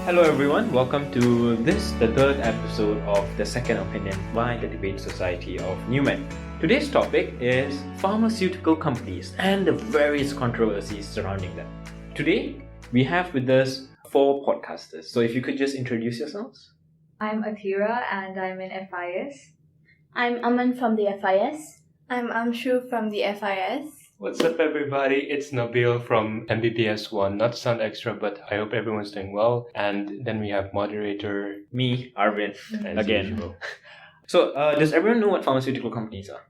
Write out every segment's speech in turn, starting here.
Hello everyone, welcome to the third episode of The Second Opinion by the Debate Society of Newman. Today's topic is pharmaceutical companies and the various controversies surrounding them. Today, we have with us 4 podcasters. So if you could just introduce yourselves. I'm Athira and I'm in FIS. I'm Aman from the FIS. I'm Amshu from the FIS. What's up, everybody? It's Nabil from MBBS 1. Not to sound extra, but I hope everyone's doing well. And then we have moderator... Me, Arvin, again. Usual. So, does everyone know what pharmaceutical companies are?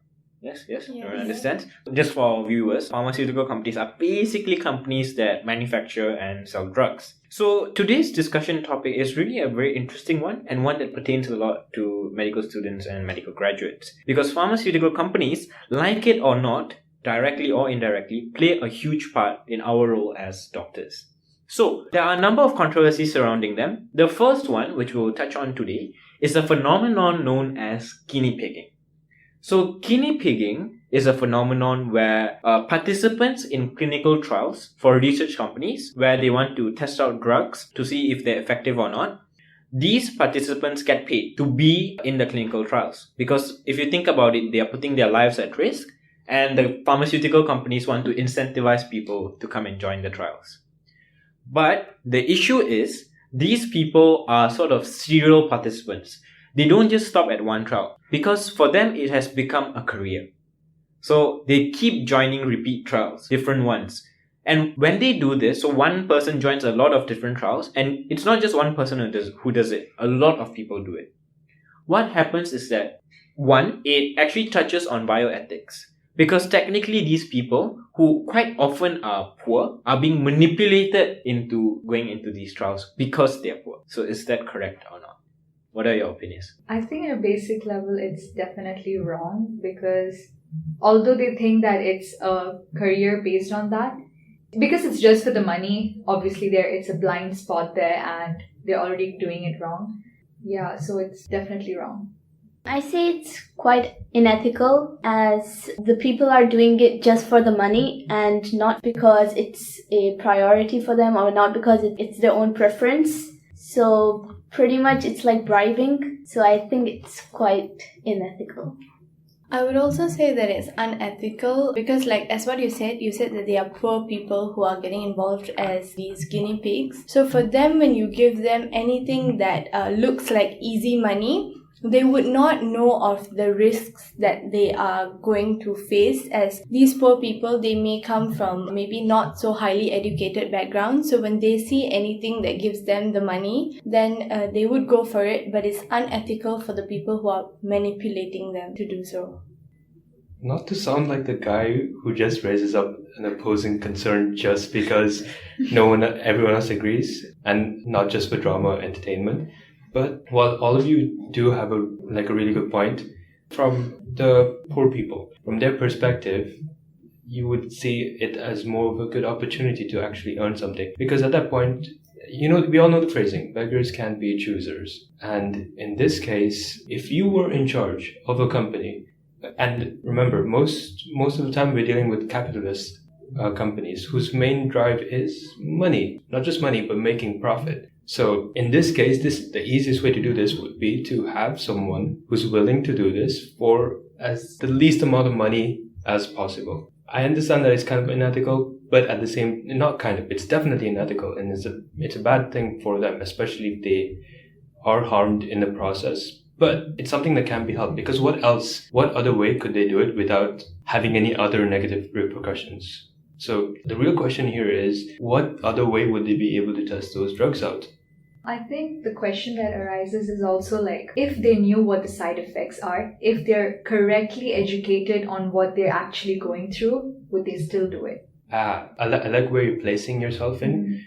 Yes, everyone understands. Just for our viewers, pharmaceutical companies are basically companies that manufacture and sell drugs. So today's discussion topic is really a very interesting one and one that pertains a lot to medical students and medical graduates. Because pharmaceutical companies, like it or not, directly or indirectly, play a huge part in our role as doctors. So there are a number of controversies surrounding them. The first one, which we'll touch on today, is a phenomenon known as guinea pigging. So guinea pigging is a phenomenon where participants in clinical trials for research companies where they want to test out drugs to see if they're effective or not, these participants get paid to be in the clinical trials. Because if you think about it, they are putting their lives at risk and the pharmaceutical companies want to incentivize people to come and join the trials. But the issue is these people are sort of serial participants. They don't just stop at one trial because for them it has become a career. So they keep joining repeat trials, different ones. And when they do this, so one person joins a lot of different trials and it's not just one person who does it. A lot of people do it. What happens is that, one, it actually touches on bioethics. Because technically these people, who quite often are poor, are being manipulated into going into these trials because they're poor. So is that correct or not? What are your opinions? I think at a basic level it's definitely wrong because although they think that it's a career based on that, because it's just for the money, obviously it's a blind spot there and they're already doing it wrong. Yeah, so it's definitely wrong. I say it's quite unethical as the people are doing it just for the money and not because it's a priority for them or not because it's their own preference. So pretty much it's like bribing. So I think it's quite unethical. I would also say that it's unethical because as what you said that they are poor people who are getting involved as these guinea pigs. So for them, when you give them anything that looks like easy money, they would not know of the risks that they are going to face, as these poor people, they may come from maybe not so highly educated backgrounds. So when they see anything that gives them the money, then they would go for it. But it's unethical for the people who are manipulating them to do so. Not to sound like the guy who just raises up an opposing concern just because everyone else agrees, and not just for drama entertainment. But while all of you do have a really good point, from the poor people, from their perspective, you would see it as more of a good opportunity to actually earn something. Because at that point, we all know the phrasing, beggars can't be choosers. And in this case, if you were in charge of a company, and remember, most of the time we're dealing with capitalist companies whose main drive is money, not just money, but making profit. So in this case, the easiest way to do this would be to have someone who's willing to do this for as the least amount of money as possible. I understand that it's kind of unethical, but at the same, not kind of, it's definitely unethical, and it's a bad thing for them, especially if they are harmed in the process. But it's something that can be helped, because what other way could they do it without having any other negative repercussions? So the real question here is, what other way would they be able to test those drugs out? I think the question that arises is also if they knew what the side effects are, if they're correctly educated on what they're actually going through, would they still do it? I like where you're placing yourself in,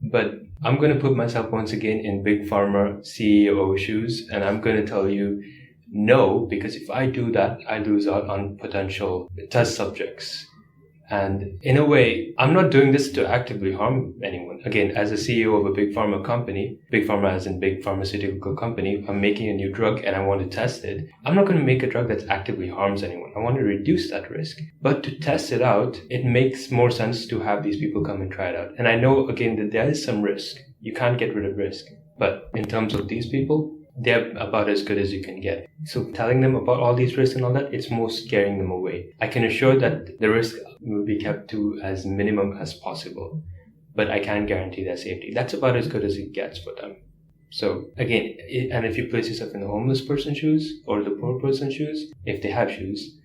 but I'm going to put myself once again in Big Pharma CEO shoes, and I'm going to tell you no, because if I do that, I lose out on potential test subjects. And in a way, I'm not doing this to actively harm anyone. Again, as a CEO of a big pharma company, big pharma as in big pharmaceutical company, I'm making a new drug and I want to test it. I'm not going to make a drug that actively harms anyone. I want to reduce that risk. But to test it out, it makes more sense to have these people come and try it out. And I know, again, that there is some risk. You can't get rid of risk. But in terms of these people, they're about as good as you can get. So telling them about all these risks and all that, it's more scaring them away. I can assure that the risk will be kept to as minimum as possible, but I can't guarantee their safety. That's about as good as it gets for them. So again, and if you place yourself in the homeless person's shoes or the poor person's shoes, if they have shoes,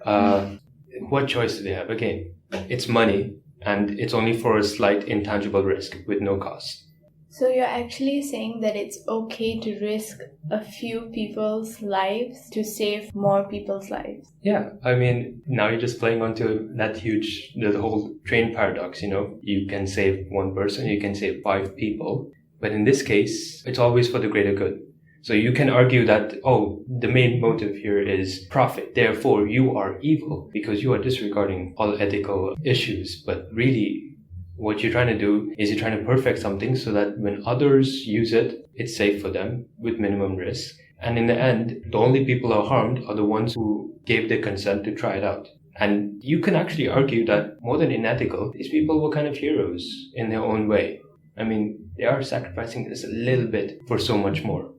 what choice do they have? Again, it's money, and it's only for a slight intangible risk with no cost. So you're actually saying that it's okay to risk a few people's lives to save more people's lives? Yeah, I mean, now you're just playing onto that the whole train paradox, You can save one person, you can save 5 people, but in this case, it's always for the greater good. So you can argue that, the main motive here is profit. Therefore, you are evil because you are disregarding all ethical issues. But really, what you're trying to do is you're trying to perfect something so that when others use it, it's safe for them with minimum risk. And in the end, the only people who are harmed are the ones who gave the consent to try it out. And you can actually argue that more than unethical, these people were kind of heroes in their own way. I mean, they are sacrificing this a little bit for so much more.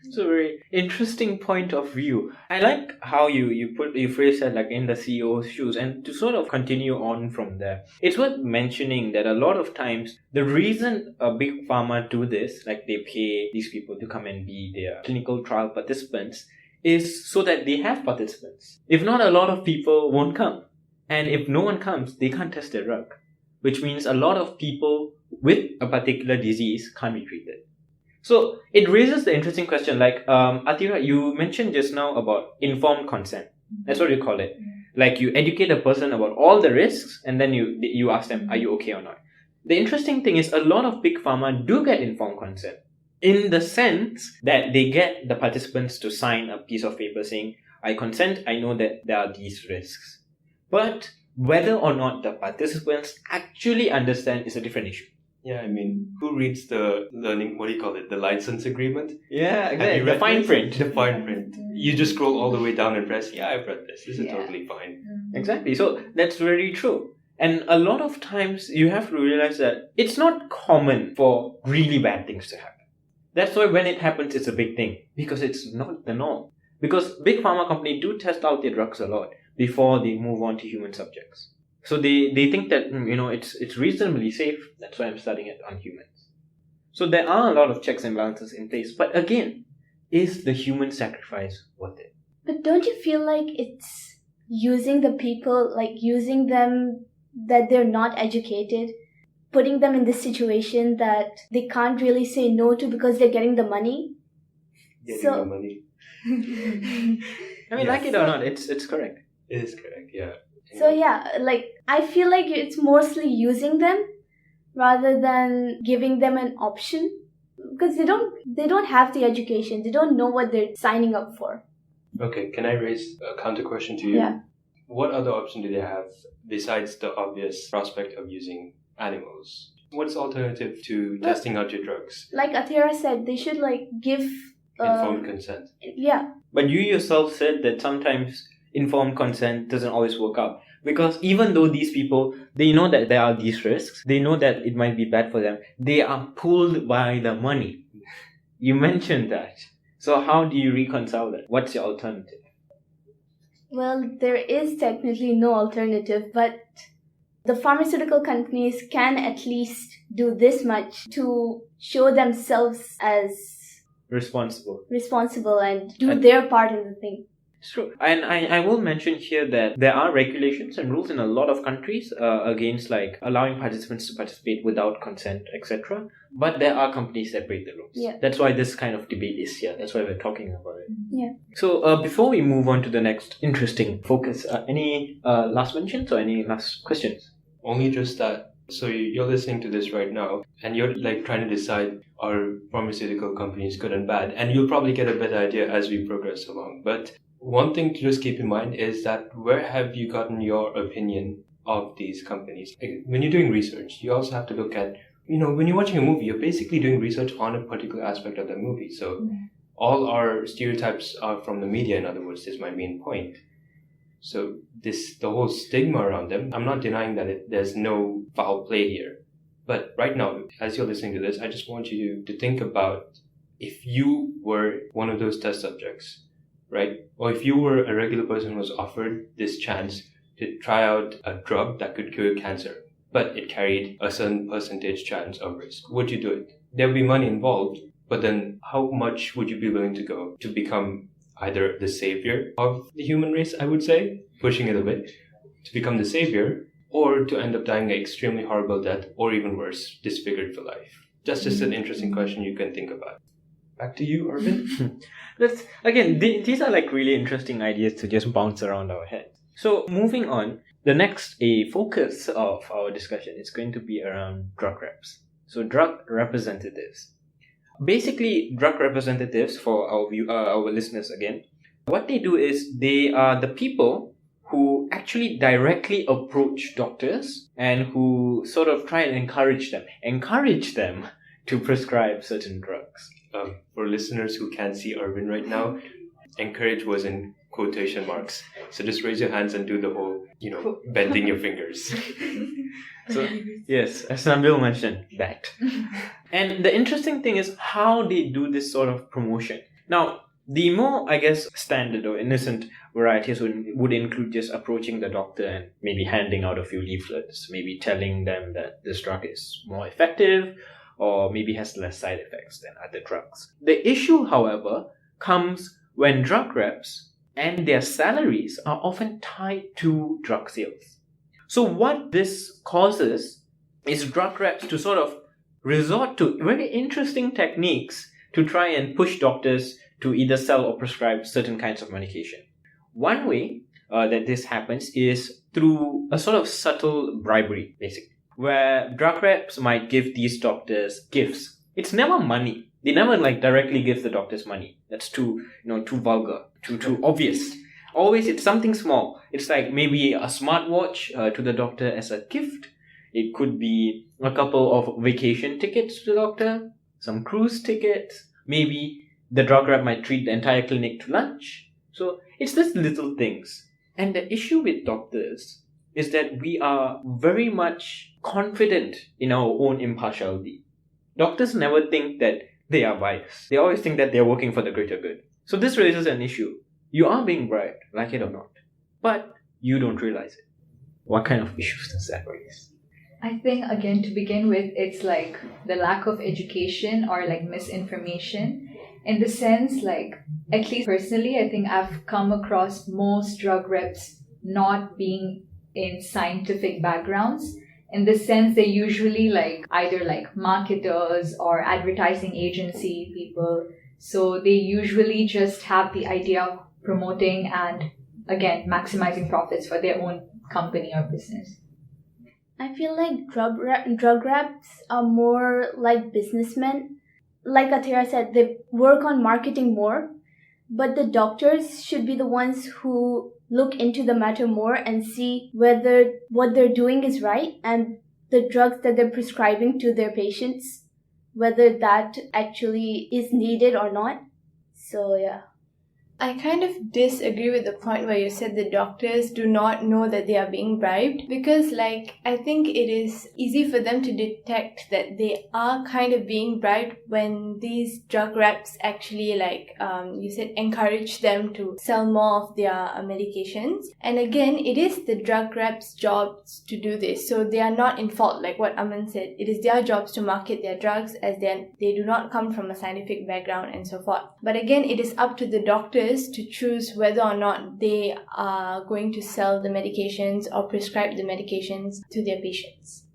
It's a very interesting point of view. I like how you phrase that like in the CEO's shoes, and to sort of continue on from there. It's worth mentioning that a lot of times the reason a big pharma do this, like they pay these people to come and be their clinical trial participants, is so that they have participants. If not, a lot of people won't come. And if no one comes, they can't test their drug, which means a lot of people with a particular disease can't be treated. So it raises the interesting question, like Atira, you mentioned just now about informed consent. That's what you call it. Like you educate a person about all the risks, and then you ask them, are you okay or not? The interesting thing is a lot of big pharma do get informed consent, in the sense that they get the participants to sign a piece of paper saying, I consent, I know that there are these risks. But whether or not the participants actually understand is a different issue. Yeah, I mean, who reads the the license agreement? Yeah, exactly. The fine print. The fine print. You just scroll all the way down and press, I've read this. This is totally fine. Exactly. So that's very true. And a lot of times you have to realize that it's not common for really bad things to happen. That's why when it happens, it's a big thing. Because it's not the norm. Because big pharma companies do test out their drugs a lot before they move on to human subjects. So they think that, it's reasonably safe. That's why I'm studying it on humans. So there are a lot of checks and balances in place. But again, is the human sacrifice worth it? But don't you feel like it's using the people, like using them that they're not educated, putting them in this situation that they can't really say no to because they're getting the money? The money. I mean, like it or not, it's correct. It is correct, yeah. So I feel like it's mostly using them rather than giving them an option, because they don't have the education. They don't know what they're signing up for. Okay, can I raise a counter question to you? Yeah. What other option do they have besides the obvious prospect of using animals? What's the alternative to testing out your drugs? Like Atira said, they should give informed consent. Yeah. But you yourself said that sometimes informed consent doesn't always work out, because even though these people, they know that there are these risks, they know that it might be bad for them, they are pulled by the money. You mentioned that. So how do you reconcile that? What's your alternative? Well, there is technically no alternative, but the pharmaceutical companies can at least do this much to show themselves as responsible and do their part in the thing. It's true. And I will mention here that there are regulations and rules in a lot of countries against allowing participants to participate without consent, etc. But there are companies that break the rules. Yeah. That's why this kind of debate is here. That's why we're talking about it. Yeah. So before we move on to the next interesting focus, any last mentions or any last questions? Only just that. So you're listening to this right now, and you're trying to decide, are pharmaceutical companies good and bad? And you'll probably get a better idea as we progress along. But one thing to just keep in mind is that where have you gotten your opinion of these companies? When you're doing research, you also have to look at, when you're watching a movie, you're basically doing research on a particular aspect of the movie. So all our stereotypes are from the media, in other words, is my main point. So the whole stigma around them, I'm not denying that there's no foul play here. But right now, as you're listening to this, I just want you to think about if you were one of those test subjects, right? Or if you were a regular person who was offered this chance to try out a drug that could cure cancer, but it carried a certain percentage chance of risk, would you do it? There would be money involved, but then how much would you be willing to go to become either the savior of the human race, I would say, pushing it a bit, to become the savior, or to end up dying an extremely horrible death, or even worse, disfigured for life? That's just an interesting question you can think about. Back to you, Arvind. These are like really interesting ideas to just bounce around our heads. So moving on, the next focus of our discussion is going to be around drug reps. So drug representatives. Basically, drug representatives, for our listeners again, what they do is they are the people who actually directly approach doctors and who sort of try and encourage them to prescribe certain drugs. For listeners who can't see Arvind right now, encourage was in quotation marks. So just raise your hands and do the whole, bending your fingers. So, yes, as Nabil mentioned, that. And the interesting thing is how they do this sort of promotion. Now, the more, I guess, standard or innocent varieties would include just approaching the doctor and maybe handing out a few leaflets, maybe telling them that this drug is more effective or maybe has less side effects than other drugs. The issue, however, comes when drug reps and their salaries are often tied to drug sales. So what this causes is drug reps to sort of resort to very interesting techniques to try and push doctors to either sell or prescribe certain kinds of medication. One way that this happens is through a sort of subtle bribery, basically, where drug reps might give these doctors gifts. It's never money. They never directly give the doctors money. That's too vulgar, too obvious. Always it's something small. It's like maybe a smartwatch to the doctor as a gift. It could be a couple of vacation tickets to the doctor, some cruise tickets. Maybe the drug rep might treat the entire clinic to lunch. So it's just little things. And the issue with doctors is that we are very much confident in our own impartiality. Doctors never think that they are biased. They always think that they are working for the greater good. So this raises an issue. You are being bribed, like it or not, but you don't realize it. What kind of issues does that raise? I think, again, to begin with, it's like the lack of education or like misinformation. In the sense, like, at least personally, I think I've come across most drug reps not being in scientific backgrounds. In the sense, they're usually either marketers or advertising agency people. So they usually just have the idea of promoting and, again, maximizing profits for their own company or business. I feel like drug reps are more like businessmen. Like Atira said, they work on marketing more, but the doctors should be the ones who look into the matter more and see whether what they're doing is right and the drugs that they're prescribing to their patients, whether that actually is needed or not. So, yeah. I kind of disagree with the point where you said the doctors do not know that they are being bribed, because I think it is easy for them to detect that they are kind of being bribed when these drug reps actually you said encourage them to sell more of their medications. And again, it is the drug reps' jobs to do this, so they are not in fault. Like what Aman said, it is their jobs to market their drugs, as they do not come from a scientific background and so forth. But again, it is up to the doctors to choose whether or not they are going to sell the medications or prescribe the medications to their patients.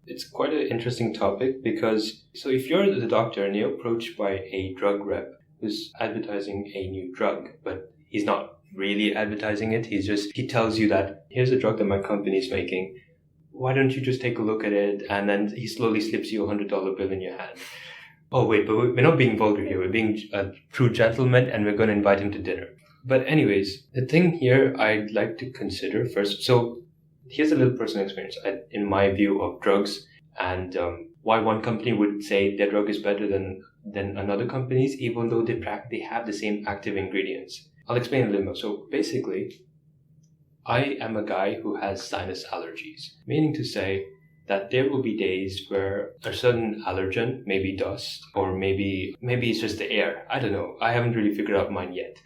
It's quite an interesting topic because, so if you're the doctor and you're approached by a drug rep who's advertising a new drug, but he's not really advertising it, he tells you that here's a drug that my company's making, why don't you just take a look at it? And then he slowly slips you $100 bill in your hand. Oh wait, but we're not being vulgar here. We're being a true gentleman, and we're going to invite him to dinner. But anyways, the thing here I'd like to consider first. So here's a little personal experience in my view of drugs and why one company would say their drug is better than another company's, even though they have the same active ingredients. I'll explain a little more. So basically, I am a guy who has sinus allergies, meaning to say that there will be days where a certain allergen, maybe dust, or maybe it's just the air. I don't know. I haven't really figured out mine yet.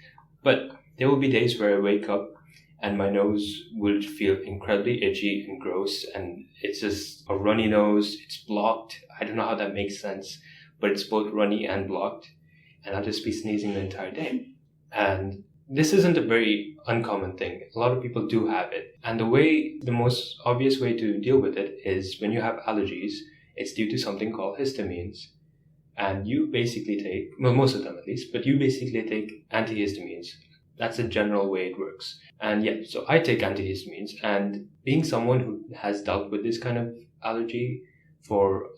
But there will be days where I wake up and my nose will feel incredibly itchy and gross, and it's just a runny nose. It's blocked. I don't know how that makes sense, but it's both runny and blocked, and I'll just be sneezing the entire day. And this isn't a very uncommon thing. A lot of people do have it. And the most obvious way to deal with it is when you have allergies, it's due to something called histamines. And you basically take, well, most of them at least, but you basically take antihistamines. That's the general way it works. And yeah, so I take antihistamines, and being someone who has dealt with this kind of allergy for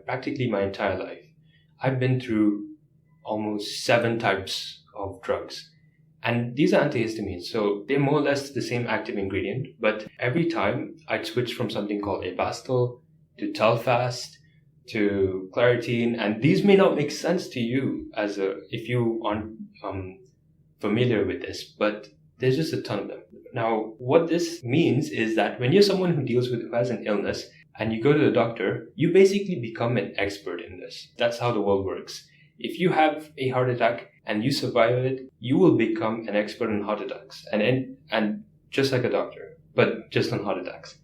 practically my entire life, I've been through almost 7 types of drugs. And these are antihistamines, so they're more or less the same active ingredient, but every time I'd switch from something called Abastal to Telfast to Claritine, and these may not make sense to you if you aren't familiar with this, but there's just a ton of them. Now, what this means is that when you're someone who has an illness and you go to the doctor, you basically become an expert in this. That's how the world works. If you have a heart attack and you survive it, you will become an expert in heart attacks, and just like a doctor, but just on heart attacks.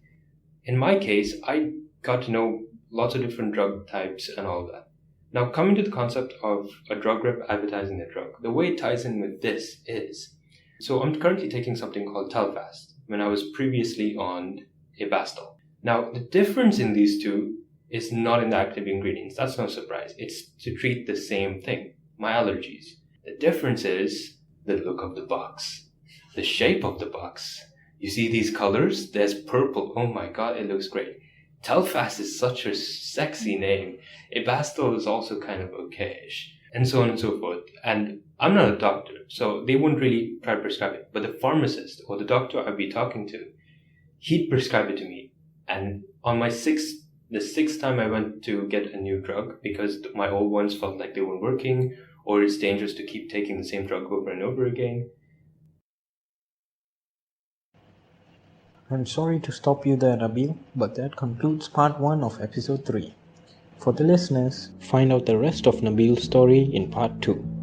In my case, I got to know lots of different drug types and all that. Now, coming to the concept of a drug rep advertising a drug, the way it ties in with this is, so I'm currently taking something called Telfast when I was previously on Abastal. Now, the difference in these two is not in the active ingredients. That's no surprise. It's to treat the same thing, my allergies. The difference is the look of the box, the shape of the box. You see these colors? There's purple. Oh my god, it looks great. Telfast is such a sexy name. Abastal is also kind of okayish, and so on and so forth. And I'm not a doctor, so they wouldn't really try to prescribe it. But the pharmacist or the doctor I'd be talking to, he'd prescribe it to me. And on the sixth time I went to get a new drug because my old ones felt like they weren't working, or it's dangerous to keep taking the same drug over and over again. I'm sorry to stop you there, Abil, but that concludes part 1 of episode 3. For the listeners, find out the rest of Nabil's story in part 2.